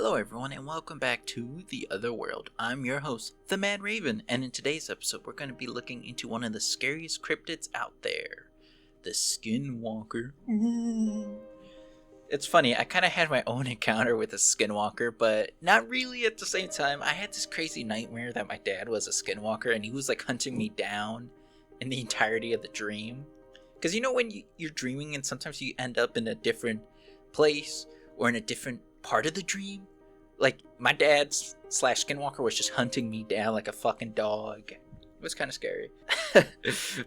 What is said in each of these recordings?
Hello everyone and welcome back to The Other World. I'm your host, The Mad Raven, and in today's episode we're going to be looking into one of the scariest cryptids out there, the Skinwalker. It's funny, I kind of had my own encounter with a Skinwalker, but not really at the same time. I had this crazy nightmare that my dad was a Skinwalker and he was like hunting me down in the entirety of the dream. Because you know when you're dreaming and sometimes you end up in a different place or in a different part of the dream? Like, my dad / Skinwalker was just hunting me down like a fucking dog. It was kind of scary.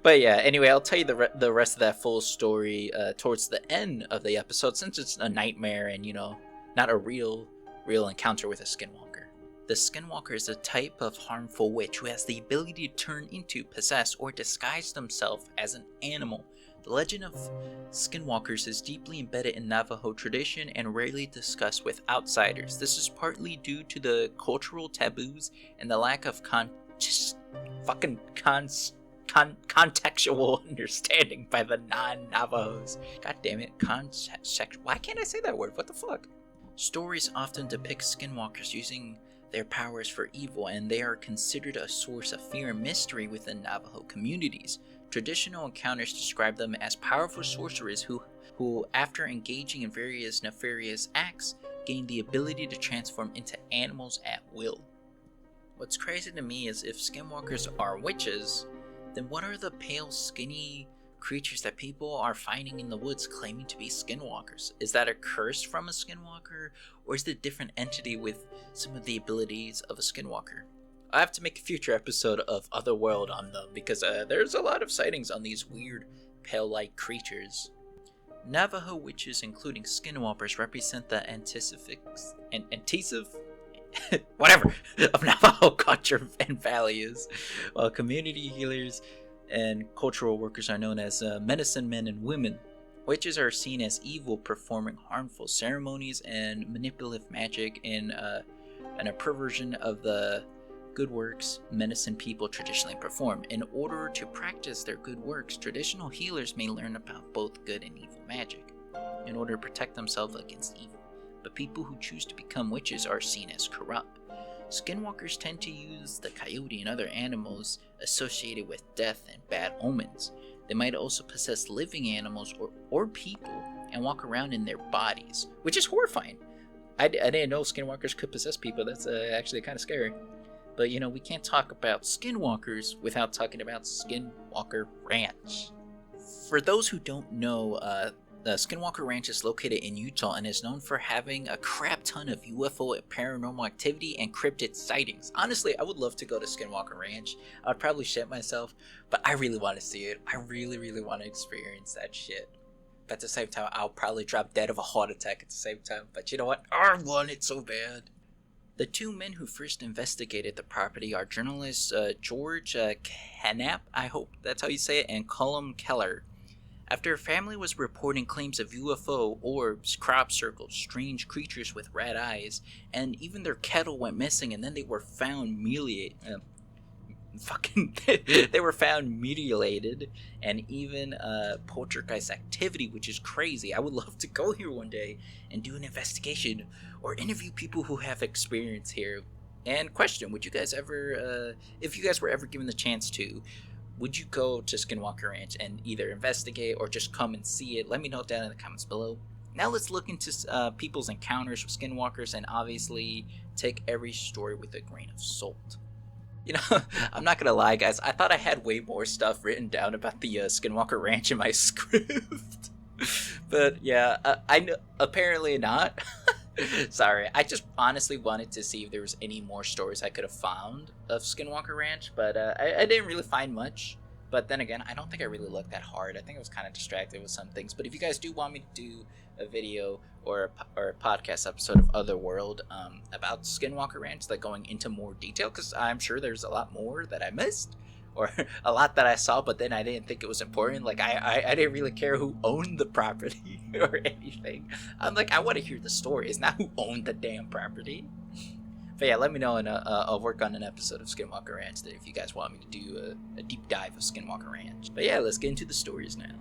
But yeah, anyway, I'll tell you the rest of that full story towards the end of the episode, since it's a nightmare and, you know, not a real encounter with a Skinwalker. The Skinwalker is a type of harmful witch who has the ability to turn into, possess, or disguise themselves as an animal. The legend of Skinwalkers is deeply embedded in Navajo tradition and rarely discussed with outsiders. This is partly due to the cultural taboos and the lack of contextual understanding by the non-Navajos. God damn it, why can't I say that word? What the fuck? Stories often depict Skinwalkers using their powers for evil, and they are considered a source of fear and mystery within Navajo communities. Traditional encounters describe them as powerful sorcerers who, after engaging in various nefarious acts, gain the ability to transform into animals at will. What's crazy to me is if Skinwalkers are witches, then what are the pale, skinny creatures that people are finding in the woods claiming to be Skinwalkers? Is that a curse from a Skinwalker, or is it a different entity with some of the abilities of a Skinwalker? I have to make a future episode of Otherworld on them, because there's a lot of sightings on these weird, pale-like creatures. Navajo witches, including Skinwalkers, represent the whatever, of Navajo culture and values, while community healers and cultural workers are known as medicine men and women. Witches are seen as evil, performing harmful ceremonies and manipulative magic and a perversion of the good works medicine people traditionally perform. In order to practice their good works, traditional healers may learn about both good and evil magic in order to protect themselves against evil. But people who choose to become witches are seen as corrupt. Skinwalkers tend to use the coyote and other animals associated with death and bad omens. They might also possess living animals or people and walk around in their bodies, which is horrifying. I didn't know Skinwalkers could possess people. That's actually kind of scary. But, you know, we can't talk about Skinwalkers without talking about Skinwalker Ranch. For those who don't know, the Skinwalker Ranch is located in Utah and is known for having a crap ton of UFO and paranormal activity and cryptid sightings. Honestly, I would love to go to Skinwalker Ranch. I would probably shit myself, but I really want to see it. I really want to experience that shit. But at the same time, I'll probably drop dead of a heart attack at the same time. But you know what? I want it so bad. The two men who first investigated the property are journalists George Knapp, I hope that's how you say it, and Colum Keller. After a family was reporting claims of UFO, orbs, crop circles, strange creatures with red eyes, and even their cattle went missing, and then they were found mutilated, and even poltergeist activity, which is crazy. I would love to go here one day and do an investigation or interview people who have experience here. And question, would you guys ever, if you guys were ever given the chance to, would you go to Skinwalker Ranch and either investigate or just come and see it? Let me know down in the comments below. Now let's look into people's encounters with Skinwalkers and obviously take every story with a grain of salt. You know, I'm not gonna lie, guys. I thought I had way more stuff written down about the Skinwalker Ranch in my script. But yeah, I know, apparently not. Sorry, I just honestly wanted to see if there was any more stories I could have found of Skinwalker Ranch, but I didn't really find much. But then again, I don't think I really looked that hard. I think I was kind of distracted with some things. But if you guys do want me to do a video or a podcast episode of Otherworld about Skinwalker Ranch, like going into more detail, because I'm sure there's a lot more that I missed, or a lot that I saw, but then I didn't think it was important. Like, I didn't really care who owned the property or anything. I'm like, I want to hear the stories, not who owned the damn property. But yeah, let me know, and I'll work on an episode of Skinwalker Ranch if you guys want me to do a deep dive of Skinwalker Ranch. But yeah, let's get into the stories now.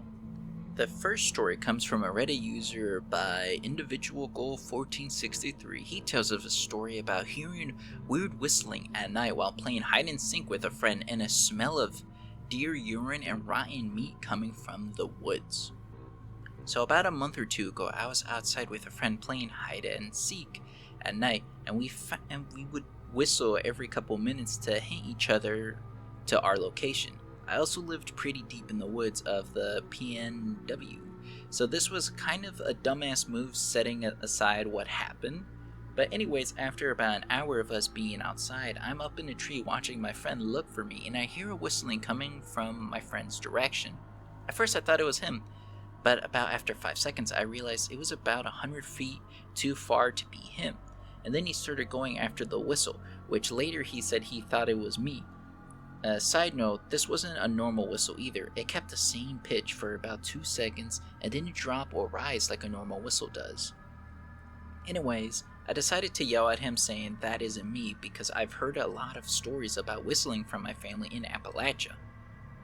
The first story comes from a Reddit user by individual goal 1463. He tells us a story about hearing weird whistling at night while playing hide and seek with a friend and a smell of deer urine and rotten meat coming from the woods. So about a month or two ago, I was outside with a friend playing hide and seek at night, and we would whistle every couple minutes to hint each other to our location. I also lived pretty deep in the woods of the PNW, so this was kind of a dumbass move setting aside what happened. But anyways, after about an hour of us being outside, I'm up in a tree watching my friend look for me, and I hear a whistling coming from my friend's direction. At first I thought it was him, but about after 5 seconds I realized it was about 100 feet too far to be him, and then he started going after the whistle, which later he said he thought it was me. Side note, this wasn't a normal whistle either. It kept the same pitch for about 2 seconds and didn't drop or rise like a normal whistle does. Anyways, I decided to yell at him saying that isn't me because I've heard a lot of stories about whistling from my family in Appalachia,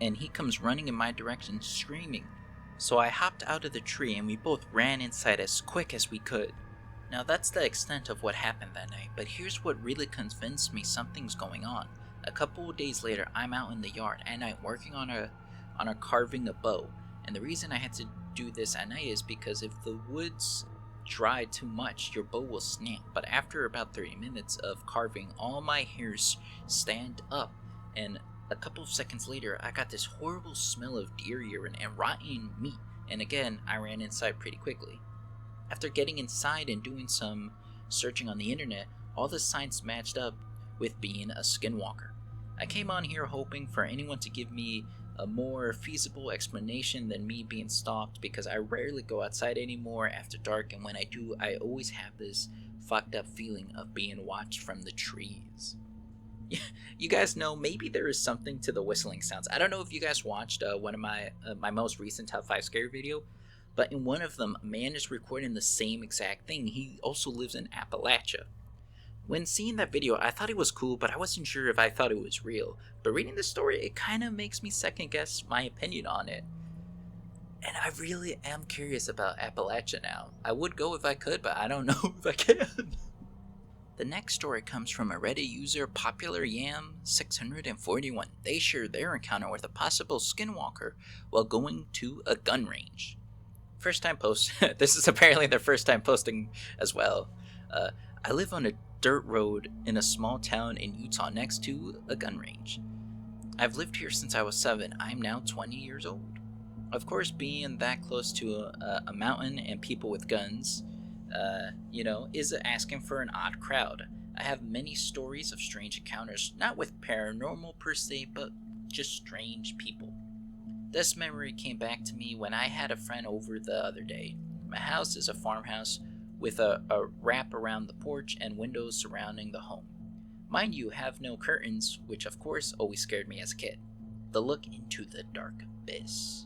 and he comes running in my direction screaming. So I hopped out of the tree and we both ran inside as quick as we could. Now that's the extent of what happened that night, but here's what really convinced me something's going on. A couple of days later, I'm out in the yard at night working on carving a bow, and the reason I had to do this at night is because if the woods dry too much, your bow will snap. But after about 30 minutes of carving, all my hairs stand up, and a couple of seconds later, I got this horrible smell of deer urine and rotten meat, and again, I ran inside pretty quickly. After getting inside and doing some searching on the internet, all the signs matched up with being a skinwalker. I came on here hoping for anyone to give me a more feasible explanation than me being stalked, because I rarely go outside anymore after dark, and when I do, I always have this fucked up feeling of being watched from the trees. You guys know, maybe there is something to the whistling sounds. I don't know if you guys watched one of my most recent top 5 scary video, but in one of them, a man is recording the same exact thing. He also lives in Appalachia. When seeing that video, I thought it was cool, but I wasn't sure if I thought it was real. But reading the story, it kind of makes me second guess my opinion on it. And I really am curious about Appalachia now. I would go if I could, but I don't know if I can. The next story comes from a Reddit user, PopularYam641. They share their encounter with a possible skinwalker while going to a gun range. First time post. This is apparently their first time posting as well. I live on a dirt road in a small town in Utah next to a gun range. I've lived here since I was 7. I'm now 20 years old. Of course, being that close to a mountain and people with guns, is asking for an odd crowd. I have many stories of strange encounters, not with paranormal per se, but just strange people. This memory came back to me when I had a friend over the other day. My house is a farmhouse with a wrap around the porch and windows surrounding the home. Mind you, have no curtains, which of course always scared me as a kid. The look into the dark abyss.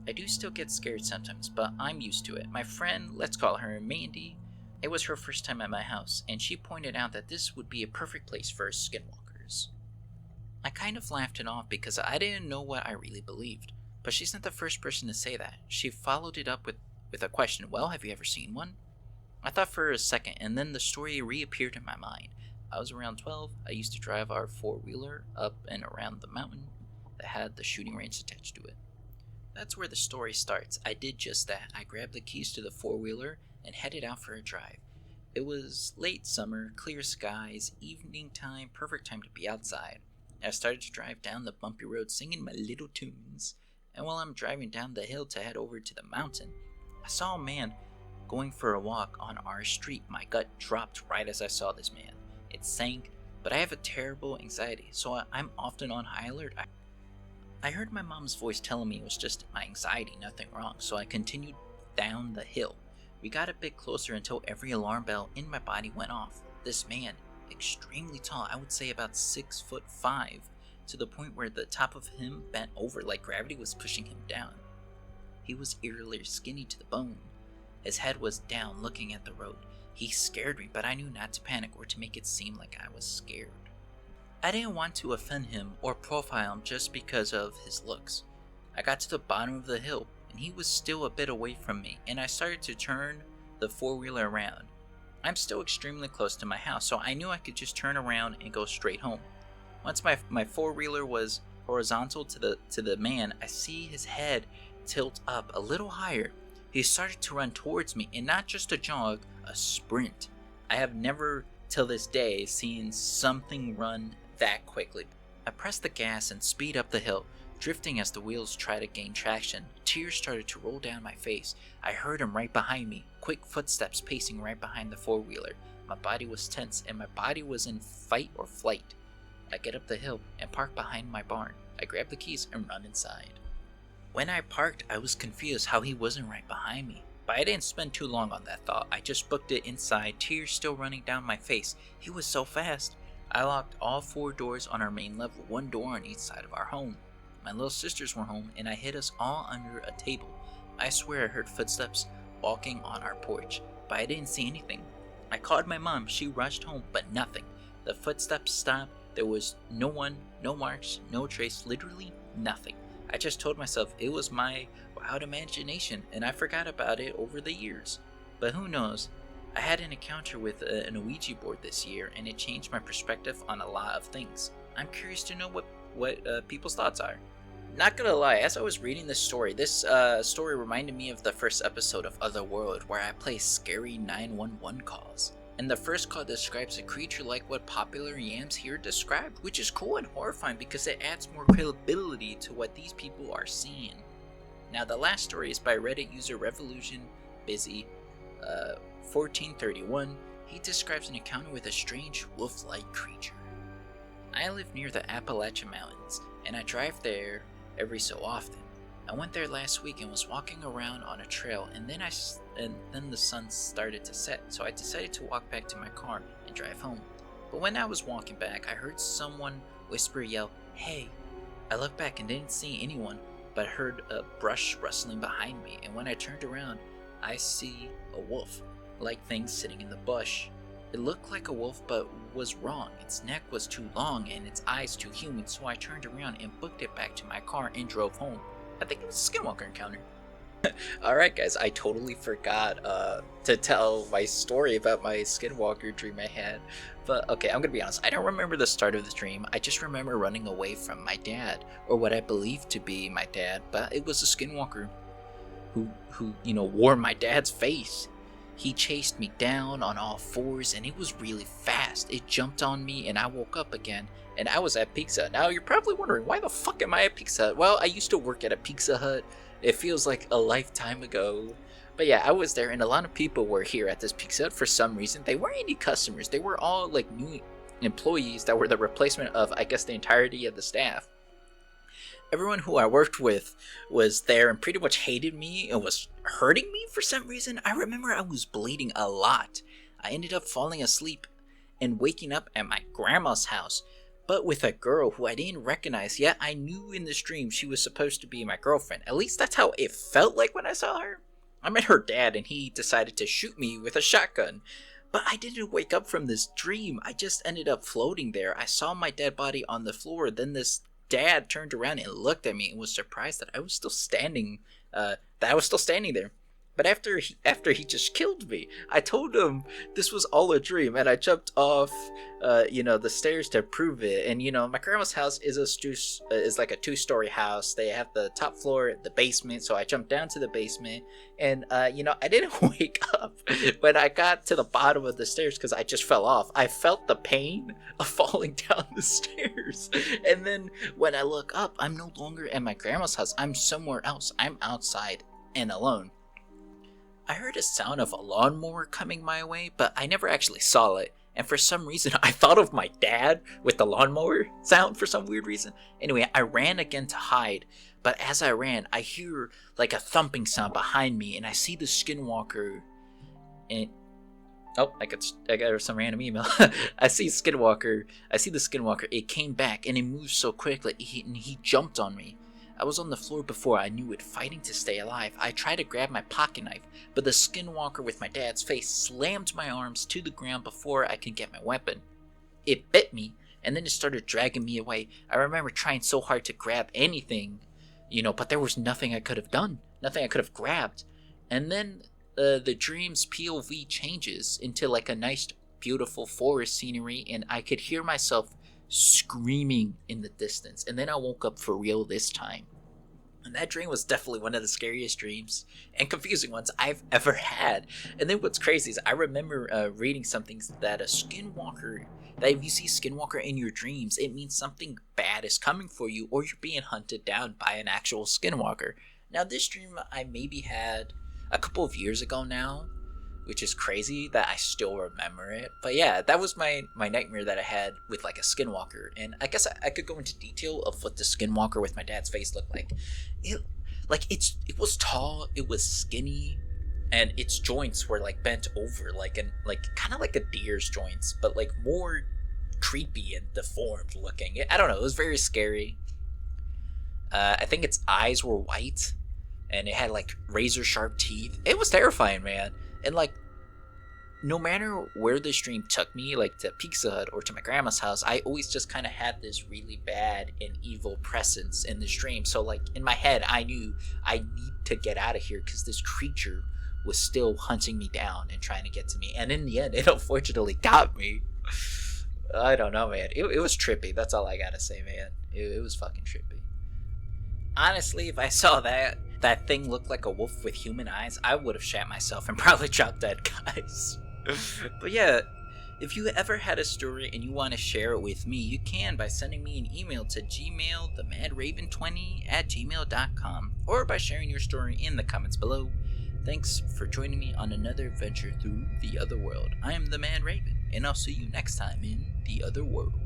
I do still get scared sometimes, but I'm used to it. My friend, let's call her Mandy, it was her first time at my house, and she pointed out that this would be a perfect place for skinwalkers. I kind of laughed it off because I didn't know what I really believed, but she's not the first person to say that. She followed it up with a question, well, have you ever seen one? I thought for a second, and then the story reappeared in my mind. I was around 12. I used to drive our 4-wheeler up and around the mountain that had the shooting range attached to it. That's where the story starts. I did just that. I grabbed the keys to the 4-wheeler and headed out for a drive. It was late summer, clear skies, evening time, perfect time to be outside. I started to drive down the bumpy road singing my little tunes, and while I'm driving down the hill to head over to the mountain, I saw a man going for a walk on our street. My gut dropped right as I saw this man. It sank, but I have a terrible anxiety, so I'm often on high alert. I heard my mom's voice telling me it was just my anxiety, nothing wrong, so I continued down the hill. We got a bit closer until every alarm bell in my body went off. This man, extremely tall, I would say about 6'5", to the point where the top of him bent over like gravity was pushing him down. He was eerily skinny to the bone. His head was down, looking at the road. He scared me, but I knew not to panic or to make it seem like I was scared. I didn't want to offend him or profile him just because of his looks. I got to the bottom of the hill, and he was still a bit away from me, and I started to turn the four-wheeler around. I'm still extremely close to my house, so I knew I could just turn around and go straight home. Once my four-wheeler was horizontal to the man, I see his head tilt up a little higher. He started to run towards me, and not just a jog, a sprint. I have never till this day seen something run that quickly. I pressed the gas and speed up the hill, drifting as the wheels tried to gain traction. Tears started to roll down my face. I heard him right behind me, quick footsteps pacing right behind the four-wheeler. My body was tense, and my body was in fight or flight. I get up the hill and park behind my barn. I grab the keys and run inside. When I parked, I was confused how he wasn't right behind me. But I didn't spend too long on that thought. I just booked it inside, tears still running down my face. He was so fast. I locked all 4 doors on our main level, 1 door on each side of our home. My little sisters were home, and I hid us all under a table. I swear I heard footsteps walking on our porch, but I didn't see anything. I called my mom. She rushed home, but nothing. The footsteps stopped. There was no one, no marks, no trace, literally nothing. I just told myself it was my wild imagination, and I forgot about it over the years. But who knows? I had an encounter with an Ouija board this year, and it changed my perspective on a lot of things. I'm curious to know what people's thoughts are. Not gonna lie, as I was reading this story story reminded me of the first episode of Otherworld, where I play scary 911 calls. And the first call describes a creature like what popular yams here described, which is cool and horrifying because it adds more credibility to what these people are seeing. Now, the last story is by Reddit user Revolution Busy 1431. He describes an encounter with a strange wolf-like creature. I live near the Appalachian Mountains, and I drive there every so often. I went there last week and was walking around on a trail, and then the sun started to set, so I decided to walk back to my car and drive home. But when I was walking back, I heard someone yell, "Hey!" I looked back and didn't see anyone, but heard a brush rustling behind me, and when I turned around, I see a wolf-like thing sitting in the bush. It looked like a wolf, but was wrong. Its neck was too long and its eyes too human, so I turned around and booked it back to my car and drove home. I think it was a Skinwalker encounter. Alright guys, I totally forgot to tell my story about my Skinwalker dream I had. But okay, I'm gonna be honest, I don't remember the start of the dream. I just remember running away from my dad, or what I believed to be my dad, but it was a Skinwalker who wore my dad's face. He chased me down on all 4s, and it was really fast. It jumped on me, and I woke up again, and I was at Pizza Hut. Now, you're probably wondering, why the fuck am I at Pizza Hut? Well, I used to work at a Pizza Hut. It feels like a lifetime ago. But yeah, I was there, and a lot of people were here at this Pizza Hut for some reason. They weren't any customers. They were all, like, new employees that were the replacement of, I guess, the entirety of the staff. Everyone who I worked with was there and pretty much hated me and was hurting me for some reason. I remember I was bleeding a lot. I ended up falling asleep and waking up at my grandma's house, but with a girl who I didn't recognize, yet I knew in this dream she was supposed to be my girlfriend. At least that's how it felt like when I saw her. I met her dad and he decided to shoot me with a shotgun. But I didn't wake up from this dream. I just ended up floating there. I saw my dead body on the floor, then this dad turned around and looked at me and was surprised that I was still standing there. But after he just killed me, I told him this was all a dream, and I jumped off the stairs to prove it. And my grandma's house is like a 2-story house. They have the top floor, the basement, so I jumped down to the basement, and I didn't wake up when I got to the bottom of the stairs because I just fell off. I felt the pain of falling down the stairs, and then when I look up, I'm no longer at my grandma's house. I'm somewhere else. I'm outside and alone. I heard a sound of a lawnmower coming my way, but I never actually saw it. And for some reason, I thought of my dad with the lawnmower sound for some weird reason. Anyway, I ran again to hide, but as I ran, I hear like a thumping sound behind me, and I see the Skinwalker. And I got some random email. I see the Skinwalker. It came back, and it moved so quickly, and he jumped on me. I was on the floor before I knew it, fighting to stay alive. I tried to grab my pocket knife, but the Skinwalker with my dad's face slammed my arms to the ground before I could get my weapon. It bit me, and then it started dragging me away. I remember trying so hard to grab anything, but there was nothing I could have done. nothing I could have grabbed. And then the dream's POV changes into like a nice, beautiful forest scenery, and I could hear myself screaming in the distance. And then I woke up for real this time. And that dream was definitely one of the scariest dreams and confusing ones I've ever had. And then what's crazy is I remember reading something that a skinwalker, that if you see skinwalker in your dreams, it means something bad is coming for you or you're being hunted down by an actual skinwalker. Now this dream I maybe had a couple of years ago now, which is crazy that I still remember it. But yeah, that was my nightmare that I had with like a skinwalker. And I guess I could go into detail of what the skinwalker with my dad's face looked like. It was tall, it was skinny, and its joints were like bent over like kind of like a deer's joints, but like more creepy and deformed looking. I don't know, it was very scary. I think its eyes were white and it had like razor sharp teeth. It was terrifying, man. And like, no matter where this dream took me, like to Pizza Hut or to my grandma's house, I always just kind of had this really bad and evil presence in this dream. So like in my head, I knew I need to get out of here because this creature was still hunting me down and trying to get to me. And in the end, it unfortunately got me. I don't know, man. It was trippy. That's all I gotta say, man. It was fucking trippy. Honestly, if I saw that thing looked like a wolf with human eyes, I would have shat myself and probably dropped dead, guys. But yeah, if you ever had a story and you want to share it with me, you can by sending me an email to gmail@themadraven20@gmail.com or by sharing your story in the comments below. Thanks for joining me on another adventure through the other world. I am the Mad Raven, and I'll see you next time in the other world.